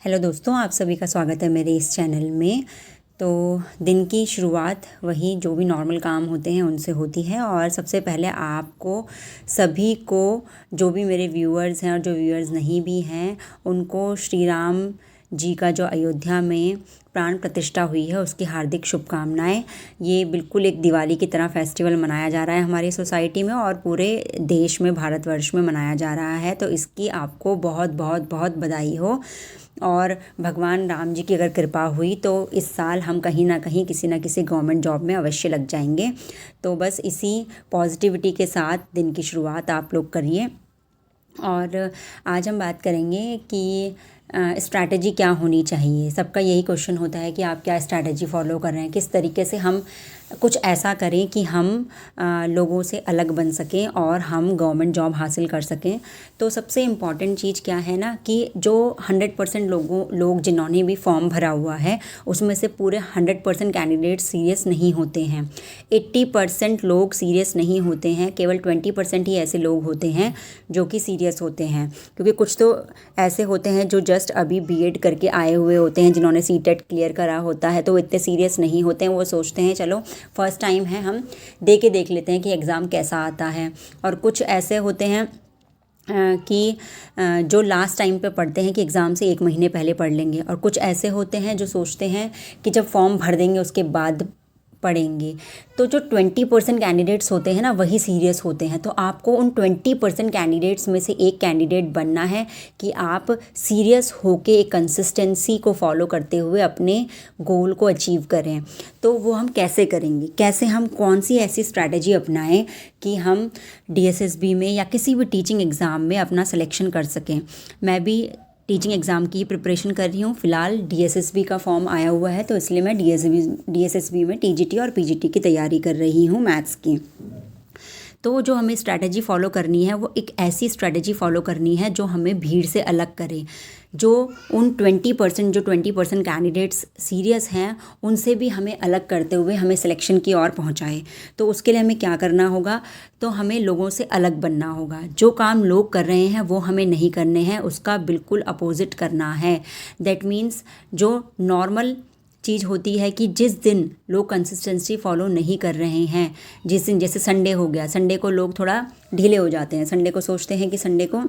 Hello दोस्तों, आप सभी का स्वागत है मेरे इस चैनल में। तो दिन की शुरुआत वही जो भी नॉर्मल काम होते हैं उनसे होती है। और सबसे पहले आपको सभी को, जो भी मेरे व्यूअर्स हैं और जो व्यूअर्स नहीं भी हैं, उनको श्री राम जी का जो अयोध्या में प्राण प्रतिष्ठा हुई है उसकी हार्दिक शुभकामनाएं। ये बिल्कुल एक दिवाली की तरह फेस्टिवल मनाया जा रहा है हमारी सोसाइटी में और पूरे देश में, भारतवर्ष में मनाया जा रहा है। तो इसकी आपको बहुत बहुत बहुत बधाई हो। और भगवान राम जी की अगर कृपा हुई तो इस साल हम कहीं ना कहीं किसी ना किसी गवर्नमेंट जॉब में अवश्य लग जाएंगे। तो बस इसी पॉजिटिविटी के साथ दिन की शुरुआत आप लोग करिए। और आज हम बात करेंगे कि स्ट्रैटेजी क्या होनी चाहिए। सबका यही क्वेश्चन होता है कि आप क्या स्ट्रैटेजी फॉलो कर रहे हैं, किस तरीके से हम कुछ ऐसा करें कि हम लोगों से अलग बन सकें और हम गवर्नमेंट जॉब हासिल कर सकें। तो सबसे इम्पॉर्टेंट चीज़ क्या है ना कि जो 100% लोग जिन्होंने भी फॉर्म भरा हुआ है उसमें से पूरे 100% कैंडिडेट सीरियस नहीं होते हैं। 80% लोग सीरियस नहीं होते हैं, केवल 20% ही ऐसे लोग होते हैं जो कि सीरियस होते हैं। क्योंकि कुछ तो ऐसे होते हैं जो जस्ट अभी बीएड करके आए हुए होते हैं, जिन्होंने सीटेट क्लियर करा होता है, तो वो इतने सीरियस नहीं होते हैं। वो सोचते हैं चलो फर्स्ट टाइम है, हम देख लेते हैं कि एग्ज़ाम कैसा आता है। और कुछ ऐसे होते हैं कि जो लास्ट टाइम पे पढ़ते हैं कि एग्ज़ाम से 1 महीने पहले पढ़ लेंगे। और कुछ ऐसे होते हैं जो सोचते हैं कि जब फॉर्म भर देंगे उसके बाद पढ़ेंगे। तो जो 20% कैंडिडेट्स होते हैं ना वही सीरियस होते हैं। तो आपको उन 20% कैंडिडेट्स में से एक कैंडिडेट बनना है कि आप सीरियस होके एक कंसिस्टेंसी को फॉलो करते हुए अपने गोल को अचीव करें। तो वो हम कैसे करेंगे, कैसे हम कौन सी ऐसी स्ट्रैटेजी अपनाएं कि हम डीएसएसबी में या किसी भी टीचिंग एग्ज़ाम में अपना सिलेक्शन कर सकें। मैं भी टीचिंग एग्ज़ाम की प्रिपरेशन कर रही हूँ। फ़िलहाल डीएसएसबी का फॉर्म आया हुआ है तो इसलिए मैं डीएसएसबी में टीजीटी और पीजीटी की तैयारी कर रही हूँ मैथ्स की। तो जो हमें स्ट्रैटेजी फ़ॉलो करनी है वो एक ऐसी स्ट्रैटेजी फ़ॉलो करनी है जो हमें भीड़ से अलग करे, जो उन 20% कैंडिडेट्स सीरियस हैं उनसे भी हमें अलग करते हुए हमें सिलेक्शन की ओर पहुंचाए। तो उसके लिए हमें क्या करना होगा, तो हमें लोगों से अलग बनना होगा। जो काम लोग कर रहे हैं वो हमें नहीं करने हैं, उसका बिल्कुल अपोजिट करना है। दैट मीन्स जो नॉर्मल चीज़ होती है कि जिस दिन लोग कंसिस्टेंसी फॉलो नहीं कर रहे हैं, जिस दिन जैसे संडे हो गया, संडे को लोग थोड़ा ढीले हो जाते हैं। संडे को सोचते हैं कि संडे को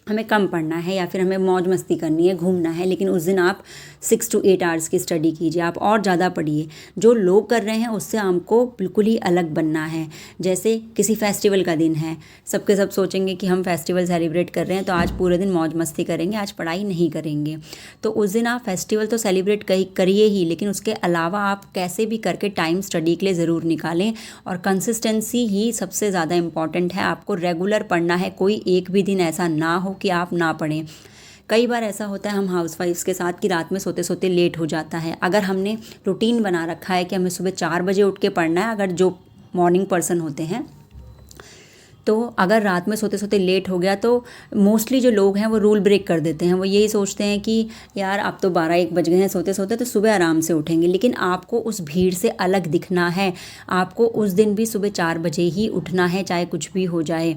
हमें कम पढ़ना है या फिर हमें मौज मस्ती करनी है, घूमना है, लेकिन उस दिन आप 6 to 8 आवर्स की स्टडी कीजिए, आप और ज़्यादा पढ़िए। जो लोग कर रहे हैं उससे हमको बिल्कुल ही अलग बनना है। जैसे किसी फेस्टिवल का दिन है, सबके सब सोचेंगे कि हम फेस्टिवल सेलिब्रेट कर रहे हैं तो आज पूरे दिन मौज मस्ती करेंगे, आज पढ़ाई नहीं करेंगे। तो उस दिन आप फेस्टिवल तो सेलिब्रेट करिए ही, लेकिन उसके अलावा आप कैसे भी करके टाइम स्टडी के लिए ज़रूर निकालें। और कंसिस्टेंसी ही सबसे ज़्यादा इम्पॉर्टेंट है। आपको रेगुलर पढ़ना है, कोई एक भी दिन ऐसा ना हो कि आप ना पढ़ें। कई बार ऐसा होता है हम हाउसवाइफ्स के साथ कि रात में सोते सोते लेट हो जाता है। अगर हमने रूटीन बना रखा है कि हमें सुबह 4 बजे उठ के पढ़ना है, अगर जो मॉर्निंग पर्सन होते हैं, तो अगर रात में सोते सोते लेट हो गया तो मोस्टली जो लोग हैं वो रूल ब्रेक कर देते हैं। वो यही सोचते हैं कि यार अब तो 12-1 बज गए हैं सोते सोते, तो सुबह आराम से उठेंगे। लेकिन आपको उस भीड़ से अलग दिखना है। आपको उस दिन भी सुबह 4 बजे ही उठना है, चाहे कुछ भी हो जाए।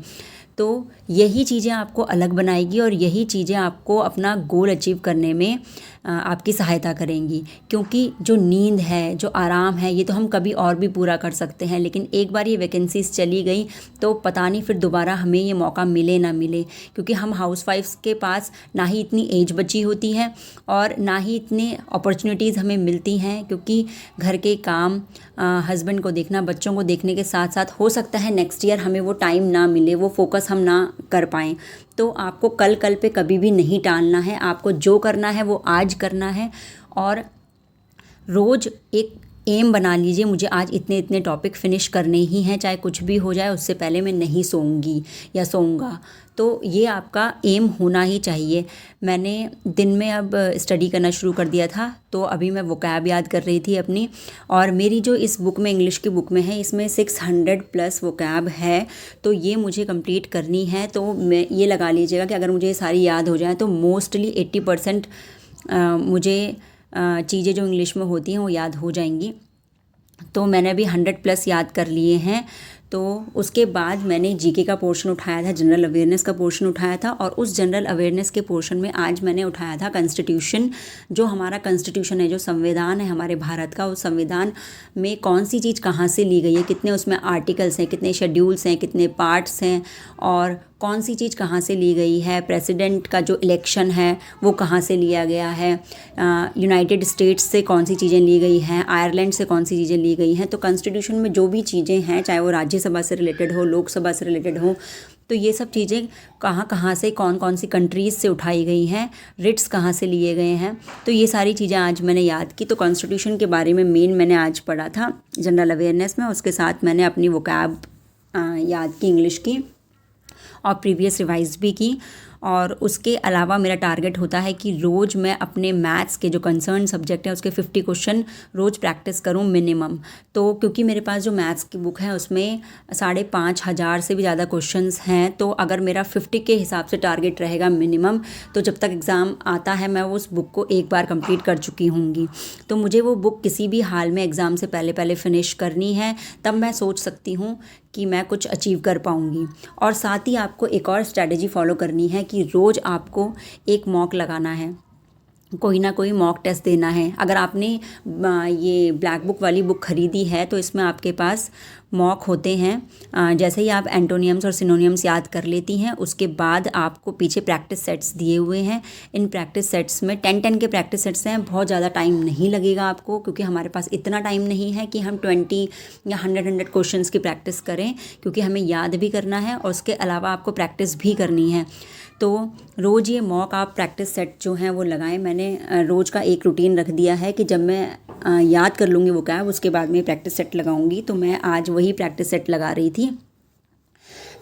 तो यही चीज़ें आपको अलग बनाएगी और यही चीज़ें आपको अपना गोल अचीव करने में आपकी सहायता करेंगी। क्योंकि जो नींद है, जो आराम है, ये तो हम कभी और भी पूरा कर सकते हैं, लेकिन एक बार ये वैकेंसीज चली गई तो पता नहीं फिर दोबारा हमें ये मौका मिले ना मिले। क्योंकि हम हाउसवाइफ्स के पास ना ही इतनी एज बची होती है और ना ही इतने अपॉर्चुनिटीज़ हमें मिलती हैं। क्योंकि घर के काम, हस्बैंड को देखना, बच्चों को देखने के साथ साथ हो सकता है नेक्स्ट ईयर हमें वो टाइम ना मिले, वो फोकस हम ना कर पाएँ। तो आपको कल पे कभी भी नहीं टालना है। आपको जो करना है वो आज करना है। और रोज़ एक एम बना लीजिए, मुझे आज इतने इतने टॉपिक फिनिश करने ही हैं, चाहे कुछ भी हो जाए, उससे पहले मैं नहीं सोऊंगी या सोऊंगा। तो ये आपका एम होना ही चाहिए। मैंने दिन में अब स्टडी करना शुरू कर दिया था, तो अभी मैं वोकैब याद कर रही थी अपनी। और मेरी जो इस बुक में, इंग्लिश की बुक में है, इसमें 600+ वोकैब है, तो ये मुझे कंप्लीट करनी है। तो मैं ये लगा लीजिएगा कि अगर मुझे ये सारी याद हो जाए तो मोस्टली 80% मुझे चीज़ें जो इंग्लिश में होती हैं वो याद हो जाएंगी। तो मैंने अभी 100+ याद कर लिए हैं। तो उसके बाद मैंने जीके का पोर्शन उठाया था, जनरल अवेयरनेस का पोर्शन उठाया था, और उस जनरल अवेयरनेस के पोर्शन में आज मैंने उठाया था कॉन्स्टिट्यूशन। जो हमारा कॉन्स्टिट्यूशन है, जो संविधान है हमारे भारत का, उस संविधान में कौन सी चीज़ कहाँ से ली गई है, कितने उसमें आर्टिकल्स हैं, कितने शेड्यूल्स हैं, कितने पार्ट्स हैं, और कौन सी चीज़ कहाँ से ली गई है, प्रेसिडेंट का जो इलेक्शन है वो कहाँ से लिया गया है, यूनाइटेड स्टेट्स से कौन सी चीज़ें ली गई हैं, आयरलैंड से कौन सी चीज़ें ली गई हैं। तो कॉन्स्टिट्यूशन में जो भी चीज़ें हैं, चाहे वो राज्यसभा से रिलेटेड हो, लोकसभा से रिलेटेड हो, तो ये सब चीज़ें कहाँ कहाँ से, कौन कौन सी कंट्रीज़ से उठाई गई हैं, रिट्स कहाँ से लिए गए हैं, तो ये सारी चीज़ें आज मैंने याद की। तो कॉन्स्टिट्यूशन के बारे में मेन मैंने आज पढ़ा था जनरल अवेयरनेस में। उसके साथ मैंने अपनी वोकैब याद की, इंग्लिश की, और प्रीवियस रिवाइज भी की। और उसके अलावा मेरा टारगेट होता है कि रोज़ मैं अपने मैथ्स के जो कंसर्न सब्जेक्ट है उसके 50 क्वेश्चन रोज़ प्रैक्टिस करूं मिनिमम। तो क्योंकि मेरे पास जो मैथ्स की बुक है उसमें 5,500 से भी ज़्यादा क्वेश्चंस हैं, तो अगर मेरा 50 के हिसाब से टारगेट रहेगा मिनिमम, तो जब तक एग्ज़ाम आता है मैं उस बुक को एक बार कंप्लीट कर चुकी होंगी। तो मुझे वो बुक किसी भी हाल में एग्ज़ाम से पहले पहले फ़िनिश करनी है, तब मैं सोच सकती हूँ कि मैं कुछ अचीव कर पाऊँगी। और साथ ही आपको एक और स्ट्रैटेजी फॉलो करनी है कि रोज़ आपको एक मॉक लगाना है, कोई ना कोई मॉक टेस्ट देना है। अगर आपने ये ब्लैक बुक वाली बुक ख़रीदी है तो इसमें आपके पास मॉक होते हैं। जैसे ही आप एंटोनियम्स और सिनोनियम्स याद कर लेती हैं, उसके बाद आपको पीछे प्रैक्टिस सेट्स दिए हुए हैं। इन प्रैक्टिस सेट्स में 10-10 के प्रैक्टिस सेट्स हैं। बहुत ज़्यादा टाइम नहीं लगेगा आपको, क्योंकि हमारे पास इतना टाइम नहीं है कि हम 20 या 100 क्वेश्चंस की प्रैक्टिस करें, क्योंकि हमें याद भी करना है और उसके अलावा आपको प्रैक्टिस भी करनी है। तो रोज़ ये मॉक आप प्रैक्टिस सेट जो हैं वो लगाएं। मैंने रोज़ का एक रूटीन रख दिया है कि जब मैं याद कर लूँगी वो क्या है, उसके बाद में प्रैक्टिस सेट लगाऊंगी। तो मैं आज वही प्रैक्टिस सेट लगा रही थी।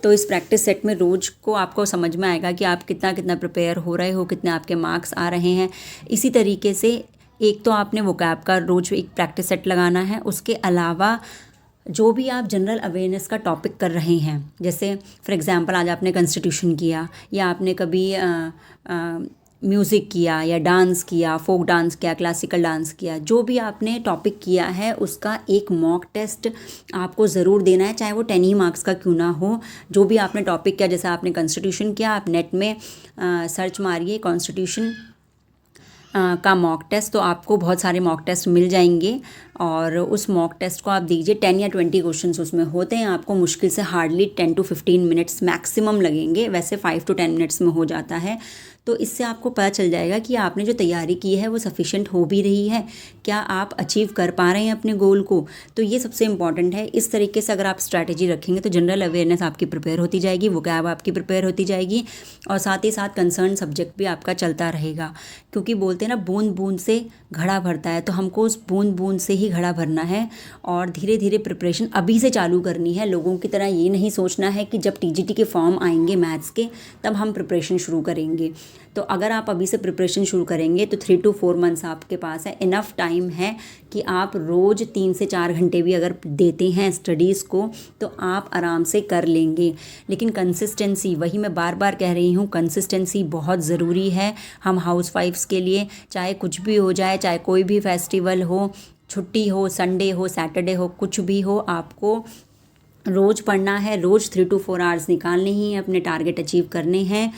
तो इस प्रैक्टिस सेट में रोज़ को आपको समझ में आएगा कि आप कितना कितना प्रिपेयर हो रहे हो, कितने आपके मार्क्स आ रहे हैं। इसी तरीके से एक तो आपने वोकैब का रोज़ एक प्रैक्टिस सेट लगाना है। उसके अलावा जो भी आप जनरल अवेयरनेस का टॉपिक कर रहे हैं, जैसे फॉर एग्ज़ाम्पल आज आपने कॉन्स्टिट्यूशन किया, या आपने कभी म्यूज़िक किया या डांस किया, फोक डांस किया, क्लासिकल डांस किया, जो भी आपने टॉपिक किया है उसका एक मॉक टेस्ट आपको ज़रूर देना है, चाहे वो 10 ही मार्क्स का क्यों ना हो। जो भी आपने टॉपिक किया, जैसे आपने कॉन्स्टिट्यूशन किया, आप नेट में सर्च मारिए कॉन्स्टिट्यूशन का मॉक टेस्ट, तो आपको बहुत सारे मॉक टेस्ट मिल जाएंगे। और उस मॉक टेस्ट को आप दीजिए। 10 या 20 क्वेश्चंस उसमें होते हैं। आपको मुश्किल से हार्डली 10 to 15 मिनट्स मैक्सिमम लगेंगे, वैसे 5 to 10 मिनट्स में हो जाता है। तो इससे आपको पता चल जाएगा कि आपने जो तैयारी की है वो सफिशेंट हो भी रही है, क्या आप अचीव कर पा रहे हैं अपने गोल को। तो ये सबसे इम्पॉर्टेंट है। इस तरीके से अगर आप स्ट्रैटेजी रखेंगे तो जनरल अवेयरनेस आपकी प्रिपेयर होती जाएगी, वोकैब आपकी प्रिपेयर होती जाएगी, और साथ ही साथ कंसर्न सब्जेक्ट भी आपका चलता रहेगा। क्योंकि बोलते हैं ना, बूंद बूंद से घड़ा भरता है, तो हमको उस बूंद बूंद से ही घड़ा भरना है। और धीरे धीरे प्रिपरेशन अभी से चालू करनी है। लोगों की तरह ये नहीं सोचना है कि जब टीजीटी के फॉर्म आएंगे मैथ्स के तब हम प्रिपरेशन शुरू करेंगे। तो अगर आप अभी से प्रिपरेशन शुरू करेंगे तो 3 to 4 मंथ्स आपके पास है, इनफ टाइम है कि आप रोज़ 3 से 4 घंटे भी अगर देते हैं स्टडीज़ को तो आप आराम से कर लेंगे। लेकिन कंसिस्टेंसी, वही मैं बार बार कह रही हूँ, कंसिस्टेंसी बहुत ज़रूरी है हम हाउसवाइफ्स के लिए। चाहे कुछ भी हो जाए, चाहे कोई भी फेस्टिवल हो, छुट्टी हो, संडे हो, सैटरडे हो, कुछ भी हो, आपको रोज़ पढ़ना है। रोज़ 3 to 4 आवर्स निकालने ही हैं, अपने टारगेट अचीव करने हैं।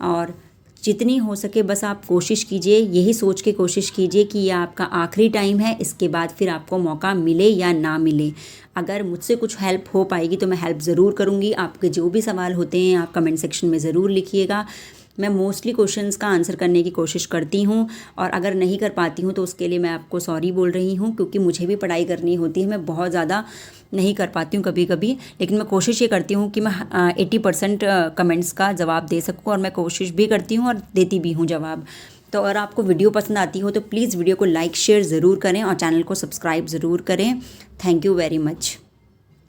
और जितनी हो सके बस आप कोशिश कीजिए, यही सोच के कोशिश कीजिए कि यह आपका आखिरी टाइम है, इसके बाद फिर आपको मौका मिले या ना मिले। अगर मुझसे कुछ हेल्प हो पाएगी तो मैं हेल्प ज़रूर करूँगी। आपके जो भी सवाल होते हैं आप कमेंट सेक्शन में ज़रूर लिखिएगा। मैं मोस्टली क्वेश्चंस का आंसर करने की कोशिश करती हूँ, और अगर नहीं कर पाती हूँ तो उसके लिए मैं आपको सॉरी बोल रही हूँ, क्योंकि मुझे भी पढ़ाई करनी होती है। मैं बहुत ज़्यादा नहीं कर पाती हूँ कभी कभी, लेकिन मैं कोशिश ये करती हूँ कि मैं 80% कमेंट्स का जवाब दे सकूँ, और मैं कोशिश भी करती हूँ और देती भी हूँ जवाब। तो अगर आपको वीडियो पसंद आती हो तो प्लीज़ वीडियो को लाइक शेयर ज़रूर करें और चैनल को सब्सक्राइब ज़रूर करें। Thank you very much.